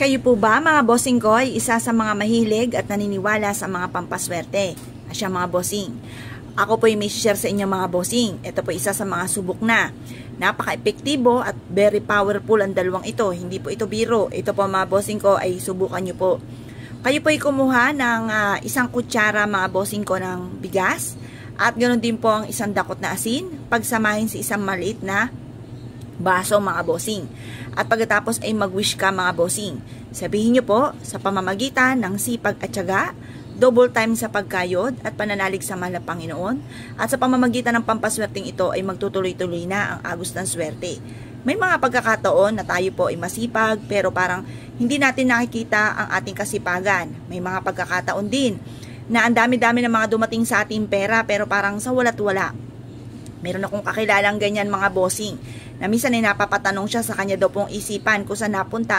Kayo po ba mga bossing ko ay isa sa mga mahilig at naniniwala sa mga pampaswerte? Asya mga bossing. Ako po yung may share sa inyo mga bossing. Ito po isa sa mga subok na. Napaka-epektibo at very powerful ang dalawang ito. Hindi po ito biro. Ito po mga bossing ko ay subukan nyo po. Kayo po ay kumuha ng isang kutsara mga bossing ko ng bigas. At ganoon din po ang isang dakot na asin. Pagsamahin sa isang maliit na baso mga bossing. At pagkatapos ay mag-wish ka mga bossing. Sabihin nyo po sa pamamagitan ng sipag at tiyaga, double time sa pagkayod at pananalig sa mahal na Panginoon. At sa pamamagitan ng pampaswerteng ito ay magtutuloy-tuloy na ang agos ng swerte. May mga pagkakataon na tayo po ay masipag pero parang hindi natin nakikita ang ating kasipagan. May mga pagkakataon din na ang dami-dami ng mga dumating sa ating pera pero parang sa wala't wala. Meron akong kakilalang ganyan mga bossing na minsan ay napapatanong siya sa kanya daw pong isipan kung saan napunta